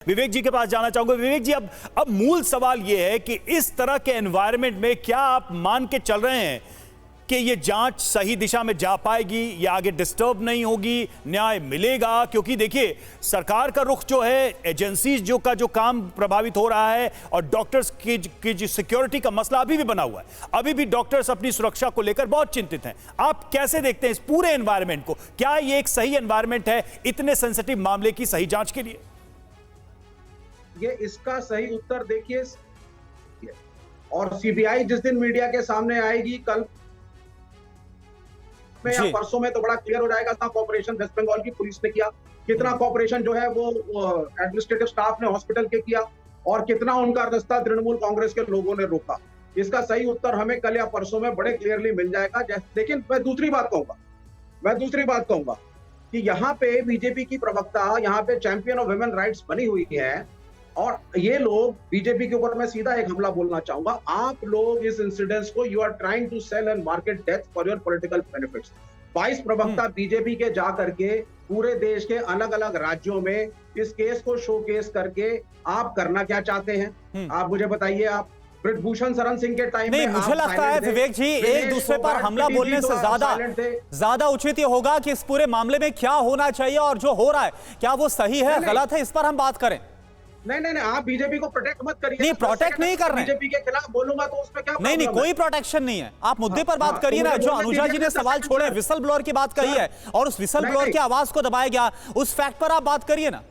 विवेक जी के पास जाना चाहूंगा। विवेक जी, अब मूल सवाल यह है कि इस तरह के एनवायरनमेंट में क्या आप मान के चल रहे हैं कि ये जांच सही दिशा में जा पाएगी या आगे डिस्टर्ब नहीं होगी, न्याय मिलेगा? क्योंकि देखिए, सरकार का रुख जो है, एजेंसीज का जो काम प्रभावित हो रहा है और डॉक्टर्स की जो सिक्योरिटी का मसला अभी भी बना हुआ है। अभी भी डॉक्टर्स अपनी सुरक्षा को लेकर बहुत चिंतित हैं। आप कैसे देखते हैं इस पूरे एनवायरनमेंट को? क्या ये एक सही एनवायरनमेंट है इतने सेंसिटिव मामले की सही जांच के लिए? ये इसका सही उत्तर देखिए, और सीबीआई जिस दिन मीडिया के सामने आएगी, कल में या परसों में, तो बड़ा क्लियर हो जाएगा कितना कॉपरेशन वेस्ट बंगाल की पुलिस ने किया, कितना कॉपरेशन जो है वो एडमिनिस्ट्रेटिव स्टाफ ने हॉस्पिटल के किया, और कितना उनका रास्ता तृणमूल कांग्रेस के लोगों ने रोका। इसका सही उत्तर हमें कल या परसों में बड़े क्लियरली मिल जाएगा। लेकिन मैं दूसरी बात कहूंगा कि यहाँ पे बीजेपी की प्रवक्ता, यहाँ पे चैंपियन ऑफ वुमेन राइट्स बनी हुई है, और ये लोग बीजेपी के ऊपर मैं सीधा एक हमला बोलना चाहूंगा। आप लोग इस इंसिडेंस को you are trying to sell and market death for your political benefits. 22 प्रवक्ता बीजेपी के जा करके पूरे देश के अलग अलग राज्यों में इस केस को शोकेस करके आप करना क्या चाहते हैं? आप मुझे बताइए। आप ब्रिजभूषण शरण सिंह के टाइम नहीं, मुझे लगता है विवेक जी, एक दूसरे पर हमला बोलने से ज्यादा उचित ये होगा कि इस पूरे मामले में क्या होना चाहिए और जो हो रहा है क्या वो सही है, गलत है, इस पर हम बात करें। नहीं, आप बीजेपी को प्रोटेक्ट मत करिए। नहीं, प्रोटेक्ट नहीं कर रहे। बीजेपी के खिलाफ बोलूंगा तो उसमें क्या? नहीं, कोई प्रोटेक्शन नहीं है। आप मुद्दे पर बात करिए ना। जो अनुजा जी ने सवाल छोड़े, विसल ब्लोअर की बात कही है और उस विसल ब्लोअर की आवाज को दबाया गया, उस फैक्ट पर आप बात करिए ना।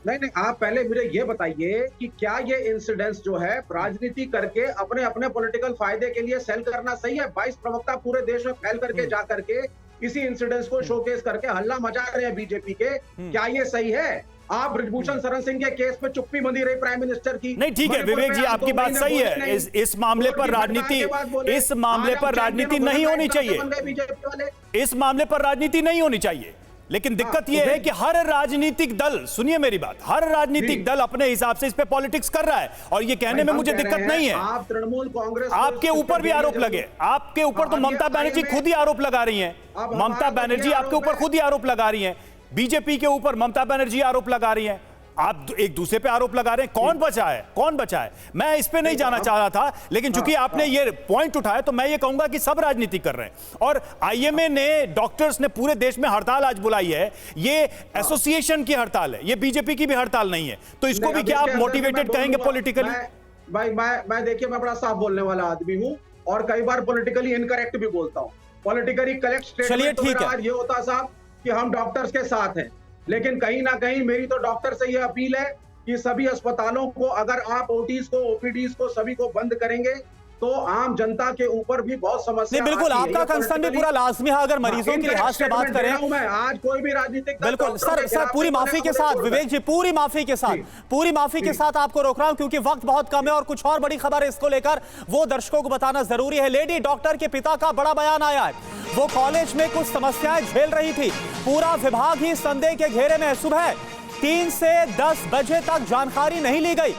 नहीं, आप पहले मुझे ये बताइए कि क्या ये इंसिडेंट्स जो है राजनीति करके अपने अपने पॉलिटिकल फायदे के लिए सेल करना सही है? 22 प्रवक्ता पूरे देश में फैल करके जा करके इसी इंसिडेंट्स को शोकेस करके हल्ला मचा रहे हैं बीजेपी के, क्या ये सही है? आप ब्रिजभूषण शरण सिंह के केस पे चुप्पी बंधी रही प्राइम मिनिस्टर की। नहीं, ठीक है विवेक जी, आपकी बात सही है। इस मामले पर राजनीति नहीं होनी चाहिए। इस मामले पर राजनीति नहीं होनी चाहिए। लेकिन दिक्कत यह है कि हर राजनीतिक दल, सुनिए मेरी बात, हर राजनीतिक दल अपने हिसाब से इस पे पॉलिटिक्स कर रहा है, और ये कहने में मुझे दिक्कत नहीं है। आप तृणमूल कांग्रेस, आपके ऊपर भी आरोप लगे, आपके ऊपर तो ममता बनर्जी खुद ही आरोप लगा रही हैं। ममता बनर्जी आपके ऊपर खुद ही आरोप लगा रही हैं। बीजेपी के ऊपर ममता बनर्जी आरोप लगा रही हैं, आप एक दूसरे पे आरोप लगा रहे हैं। कौन बचा है? मैं इस पे नहीं जाना चाह रहा था, लेकिन चूंकि आपने ये पॉइंट उठाया तो मैं ये कहूंगा कि सब राजनीति कर रहे हैं। और आईएमए ने, डॉक्टर्स ने पूरे देश में हड़ताल आज बुलाई है। ये एसोसिएशन की हड़ताल है, ये बीजेपी की भी हड़ताल नहीं है। तो इसको भी क्या आप मोटिवेटेड कहेंगे पॉलिटिकली? भाई मैं देखिए, मैं बड़ा साफ बोलने वाला आदमी हूं और कई बार पॉलिटिकली इनकरेक्ट भी बोलता हूं। पॉलिटिकली करेक्ट स्टेटमेंट आज ये होता साहब कि हम डॉक्टर्स के साथ हैं, लेकिन कहीं ना कहीं मेरी तो डॉक्टर से यह अपील है कि सभी अस्पतालों को, अगर आप ओटीज को, ओपीडीज को सभी को बंद करेंगे तो आम जनता के ऊपर भी बहुत समस्या। नहीं, बिल्कुल आपका कंसर्न भी पूरा लाजमी है। अगर मरीजों के लिहाज से बात करें, आज कोई भी राजनीतिक, बिल्कुल सर पूरी माफी के साथ विवेक जी, पूरी माफी के साथ आपको रोक रहा हूं क्योंकि वक्त बहुत कम है और कुछ और बड़ी खबर है, इसको लेकर वो दर्शकों को बताना जरूरी है। लेडी डॉक्टर के पिता का बड़ा बयान आया है। वो कॉलेज में कुछ समस्याएं झेल रही थी, पूरा विभाग ही संदेह के घेरे में। सुबह 3 से 10 बजे तक जानकारी नहीं ली गई,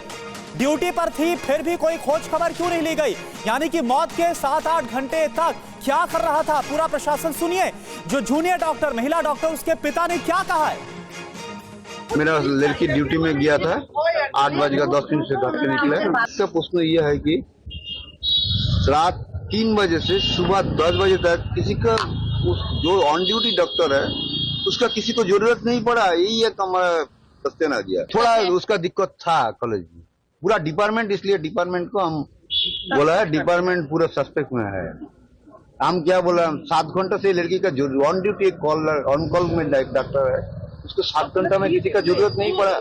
ड्यूटी पर थी फिर भी कोई खोज खबर क्यों नहीं ली गई? यानी कि मौत के 7-8 घंटे तक क्या कर रहा था पूरा प्रशासन? सुनिए जो जूनियर डॉक्टर, महिला डॉक्टर, उसके पिता ने क्या कहा है। मेरा लड़की ड्यूटी में गया था, 8:10 से घर से निकले। इसका प्रश्न यह है कि रात 3 बजे से सुबह 10 बजे तक किसी का, जो ऑन ड्यूटी डॉक्टर है उसका किसी को जरूरत नहीं पड़ा। यही एक हमारा सस्ते ना गया। थोड़ा उसका दिक्कत था कॉलेज में, पूरा डिपार्टमेंट, इसलिए डिपार्टमेंट को हम बोला है, डिपार्टमेंट पूरा सस्पेक्ट में है। हम क्या बोला, 7 घंटा से लड़की का ऑन ड्यूटी ऑन कॉल में डॉक्टर है, उसको 7 घंटा में किसी का जरूरत नहीं पड़ा।